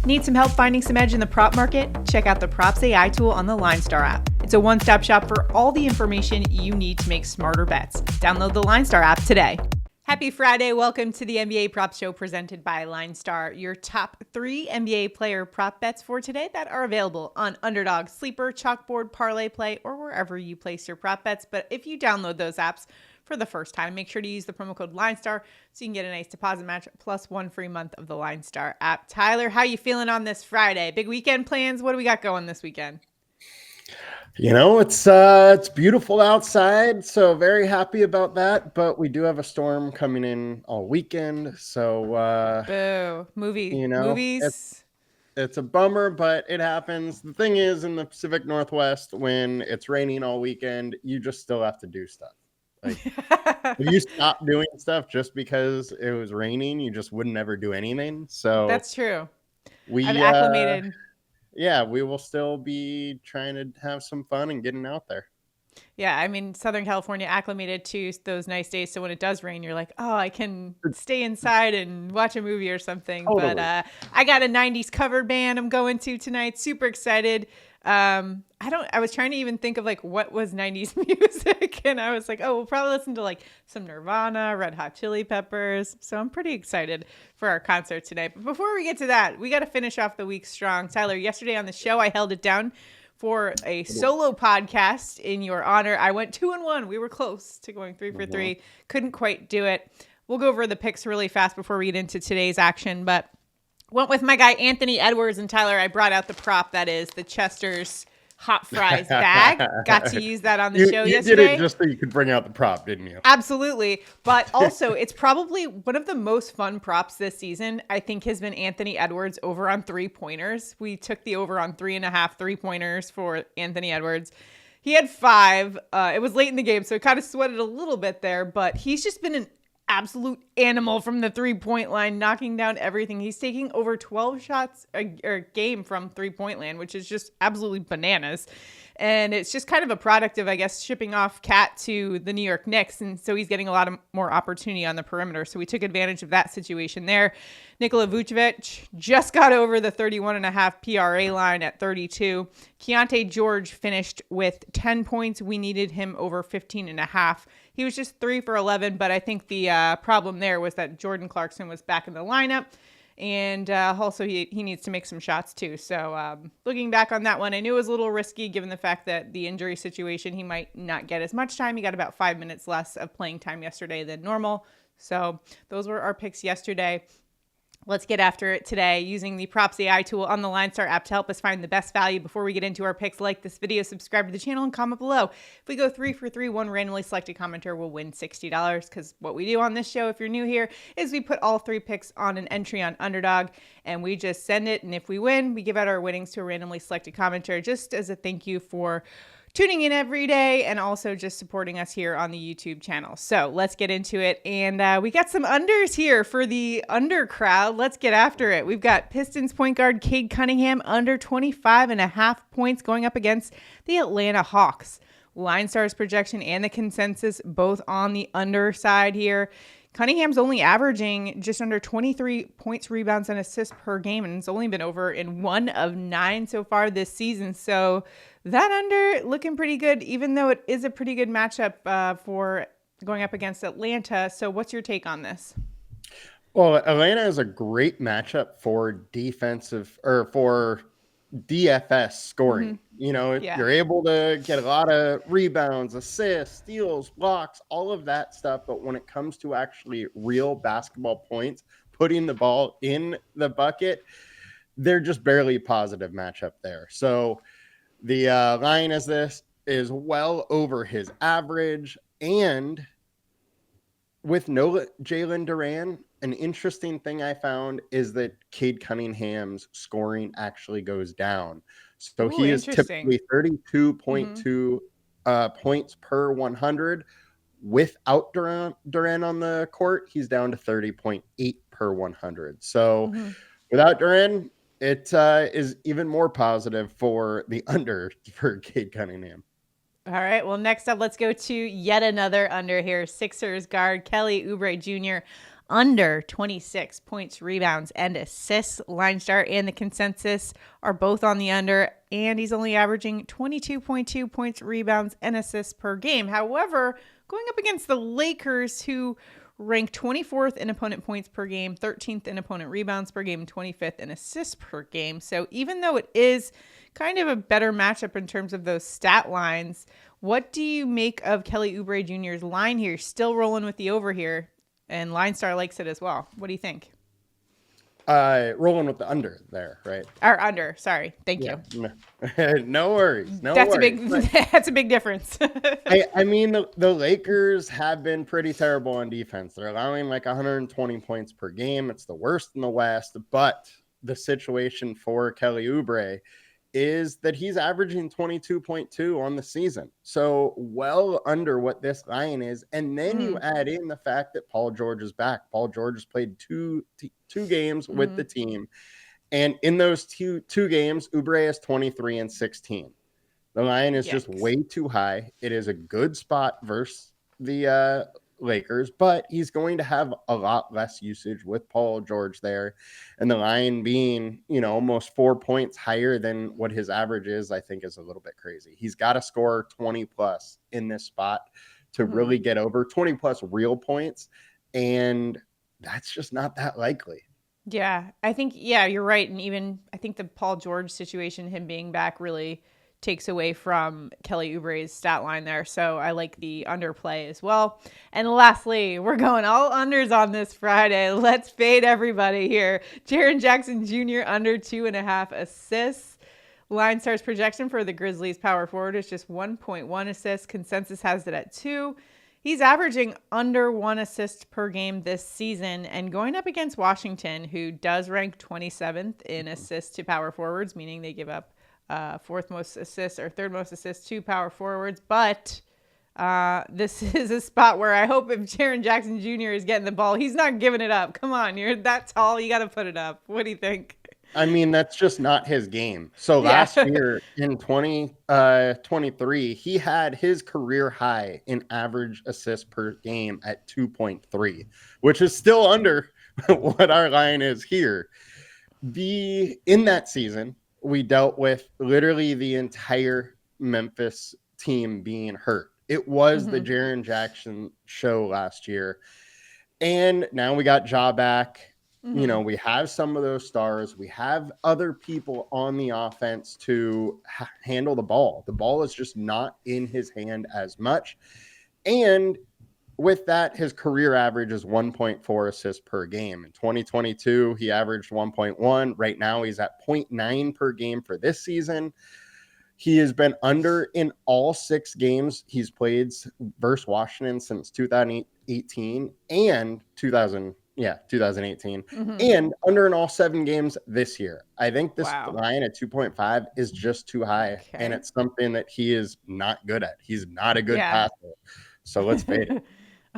Need some help finding some edge in the prop market? Check out the Props AI tool on the LineStar app. It's a one-stop shop for all the information you need to make smarter bets. Download the LineStar app today. Happy Friday. Welcome to the NBA Prop Show presented by LineStar. Your top 3 NBA player prop bets for today that are available on Underdog, Sleeper, Chalkboard, Parlay Play, or wherever you place your prop bets. But if you download those apps for the first time, make sure to use the promo code LineStar so you can get a nice deposit match plus 1 free month of the LineStar app. Tyler, how you feeling on this Friday? Big weekend plans? What do we got going this weekend? You know, it's beautiful outside, so very happy about that. But we do have a storm coming in all weekend, so boo. Movies. It's a bummer, but it happens. The thing is, in the Pacific Northwest, when it's raining all weekend, you just still have to do stuff. Like, if you stop doing stuff just because it was raining, you just wouldn't ever do anything. So that's true. I've acclimated. Yeah, we will still be trying to have some fun and getting out there. Yeah, I mean, Southern California acclimated to those nice days. So when it does rain, you're like, oh, I can stay inside and watch a movie or something. Totally. But I got a 90s cover band I'm going to tonight. Super excited. I was trying to even think of like what was 90s music. And I was like, oh, we'll probably listen to like some Nirvana, Red Hot Chili Peppers. So I'm pretty excited for our concert tonight. But before we get to that, we got to finish off the week strong. Tyler, yesterday on the show, I held it down for a solo podcast in your honor. I went 2-1. We were close to going 3 for 3. Couldn't quite do it. We'll go over the picks really fast before we get into today's action, but went with my guy Anthony Edwards. And Tyler, I brought out the prop that is the Chester's hot fries bag. Got to use that on the show yesterday. You did it just so you could bring out the prop, didn't you? Absolutely. But also, it's probably one of the most fun props this season, I think, has been Anthony Edwards over on 3-pointers. We took the over on 3.5 3-pointers for Anthony Edwards. He had 5. It was late in the game, so it kind of sweated a little bit there, but he's just been an absolute animal from the 3-point line, knocking down everything. He's taking over 12 shots a game from 3-point land, which is just absolutely bananas. And it's just kind of a product of, I guess, shipping off Cat to the New York Knicks. And so he's getting a lot of more opportunity on the perimeter. So we took advantage of that situation there. Nikola Vucevic just got over the 31.5 PRA line at 32. Keontae George finished with 10 points. We needed him over 15.5. He was just 3 for 11, but I think the problem there was that Jordan Clarkson was back in the lineup. And also he needs to make some shots too. So looking back on that one, I knew it was a little risky given the fact that the injury situation, he might not get as much time. He got about 5 minutes less of playing time yesterday than normal. So those were our picks yesterday. Let's get after it today using the Props AI tool on the LineStar app to help us find the best value. Before we get into our picks, like this video, subscribe to the channel, and comment below. If we go 3 for 3, one randomly selected commenter will win $60, because what we do on this show, if you're new here, is we put all 3 picks on an entry on Underdog, and we just send it. And if we win, we give out our winnings to a randomly selected commenter just as a thank you for tuning in every day and also just supporting us here on the YouTube channel. So let's get into it. And we got some unders here for the under crowd. Let's get after it. We've got Pistons point guard Cade Cunningham under 25.5 points going up against the Atlanta Hawks. LineStar's projection and the consensus both on the under side here. Cunningham's only averaging just under 23 points, rebounds, and assists per game, and it's only been over in 1 of 9 so far this season. So that under looking pretty good, even though it is a pretty good matchup for going up against Atlanta. So what's your take on this? Well, Atlanta is a great matchup for defensive or for DFS scoring. Mm-hmm. You know, you're able to get a lot of rebounds, assists, steals, blocks, all of that stuff. But when it comes to actually real basketball points, putting the ball in the bucket, they're just barely a positive matchup there. So the line as this is well over his average. And with no Jalen Duran, an interesting thing I found is that Cade Cunningham's scoring actually goes down. So he is typically 32.2 points per 100. Without Duran on the court, he's down to 30.8 per 100. So without Duran, it is even more positive for the under for Cade Cunningham. All right. Well, next up, let's go to yet another under here. Sixers guard Kelly Oubre Jr. under 26 points, rebounds, and assists. LineStar and the consensus are both on the under, and he's only averaging 22.2 points, rebounds, and assists per game. However, going up against the Lakers, who rank 24th in opponent points per game, 13th in opponent rebounds per game, and 25th in assists per game. So even though it is kind of a better matchup in terms of those stat lines, what do you make of Kelly Oubre Jr.'s line here? Still rolling with the over here, and LineStar likes it as well. What do you think? Rolling with the under there, right? Or under, sorry. Thank you. No worries. That's a big difference. I mean, the Lakers have been pretty terrible on defense. They're allowing like 120 points per game. It's the worst in the West, but the situation for Kelly Oubre is that he's averaging 22.2 on the season. So well under what this line is. And then you add in the fact that Paul George is back. Paul George has played two games with the team. And in those two games, Oubre is 23 and 16. The line is just way too high. It is a good spot versus the Lakers, but he's going to have a lot less usage with Paul George there. And the line being, almost 4 points higher than what his average is, I think is a little bit crazy. He's got to score 20 plus in this spot to really get over 20 plus real points. And that's just not that likely. Yeah, I think, you're right. And even I think the Paul George situation, him being back, really takes away from Kelly Oubre's stat line there. So I like the underplay as well. And lastly, we're going all unders on this Friday. Let's fade everybody here. Jaren Jackson Jr. under 2.5 assists. LineStar's projection for the Grizzlies power forward is just 1.1 assists. Consensus has it at 2. He's averaging under 1 assist per game this season, and going up against Washington, who does rank 27th in assists to power forwards, meaning they give up fourth most assists or third most assists to power forwards. But this is a spot where I hope if Jaren Jackson Jr. is getting the ball, he's not giving it up. Come on, you're that tall. You got to put it up. What do you think? I mean, that's just not his game. So last year in 2023, he had his career high in average assists per game at 2.3, which is still under what our line is here. In that season, we dealt with literally the entire Memphis team being hurt. It was the Jaren Jackson show last year. And now we got Ja back. We have some of those stars. We have other people on the offense to handle the ball. The ball is just not in his hand as much. And with that, his career average is 1.4 assists per game. In 2022, he averaged 1.1. Right now, he's at 0.9 per game for this season. He has been under in all 6 games he's played versus Washington since 2018 and 2018, and under in all 7 games this year. I think this line at 2.5 is just too high, and it's something that he is not good at. He's not a good passer. So let's fade it.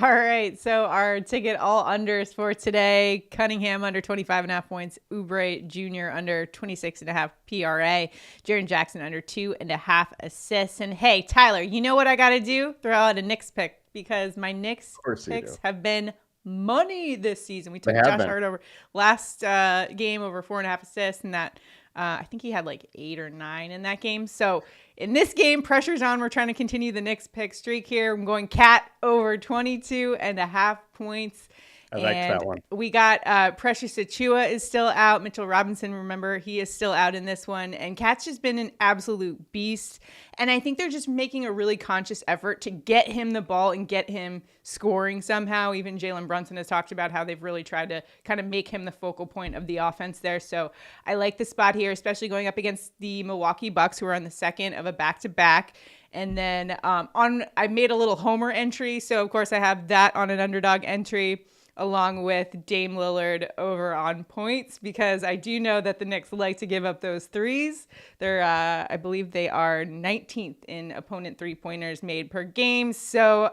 All right, so our ticket all unders for today: Cunningham under 25.5 points, Oubre Jr. under 26.5 PRA, Jaren Jackson under 2.5 assists. And hey, Tyler, you know what I got to do? Throw out a Knicks pick, because my Knicks picks have been money this season. We took Josh Hart over last game over 4.5 assists, and that I think he had like 8 or 9 in that game. So in this game, pressure's on. We're trying to continue the Knicks pick streak here. I'm going Cat over 22.5 points. I like that one. We got Precious Achiuwa is still out. Mitchell Robinson, remember, he is still out in this one. And Cat's just been an absolute beast. And I think they're just making a really conscious effort to get him the ball and get him scoring somehow. Even Jalen Brunson has talked about how they've really tried to kind of make him the focal point of the offense there. So I like the spot here, especially going up against the Milwaukee Bucks, who are on the second of a back-to-back. And then I made a little homer entry. So, of course, I have that on an underdog entry, along with Dame Lillard over on points, because I do know that the Knicks like to give up those threes. They're, I believe they are 19th in opponent three-pointers made per game. So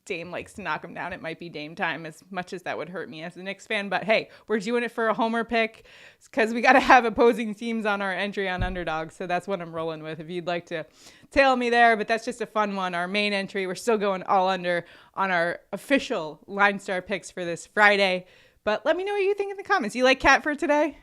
Dame likes to knock them down. It might be Dame time, as much as that would hurt me as a Knicks fan. But hey, we're doing it for a homer pick, because we got to have opposing teams on our entry on Underdog. So that's what I'm rolling with, if you'd like to tail me there. But that's just a fun one. Our main entry, we're still going all under on our official LineStar picks for this Friday. But let me know what you think in the comments. You like Cat for today?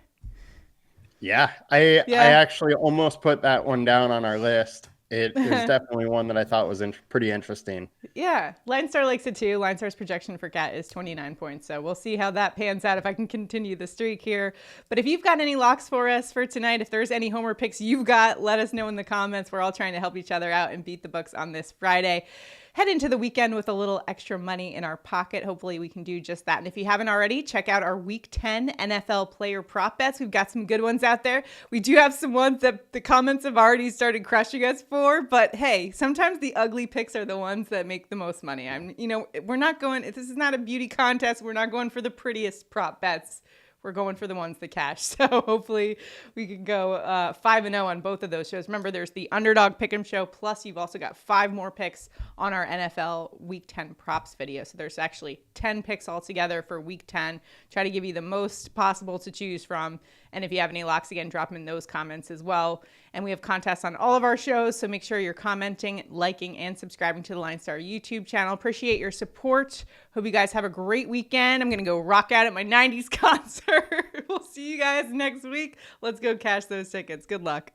Yeah, I actually almost put that one down on our list. It is definitely one that I thought was pretty interesting. Yeah, LineStar likes it too. LineStar's projection for Cat is 29 points. So we'll see how that pans out if I can continue the streak here. But if you've got any locks for us for tonight, if there's any homer picks you've got, let us know in the comments. We're all trying to help each other out and beat the books on this Friday. Head into the weekend with a little extra money in our pocket. Hopefully we can do just that. And if you haven't already, check out our Week 10 NFL player prop bets. We've got some good ones out there. We do have some ones that the comments have already started crushing us for. But hey, sometimes the ugly picks are the ones that make the most money. We're not going, this is not a beauty contest. We're not going for the prettiest prop bets. We're going for the ones that cash. So hopefully we can go 5-0 on both of those shows. Remember, there's the Underdog Pick'em show. Plus, you've also got 5 more picks on our NFL Week 10 props video. So there's actually 10 picks altogether for Week 10. Try to give you the most possible to choose from. And if you have any locks, again, drop them in those comments as well. And we have contests on all of our shows. So make sure you're commenting, liking, and subscribing to the LineStar YouTube channel. Appreciate your support. Hope you guys have a great weekend. I'm going to go rock out at my 90s concert. We'll see you guys next week. Let's go cash those tickets. Good luck.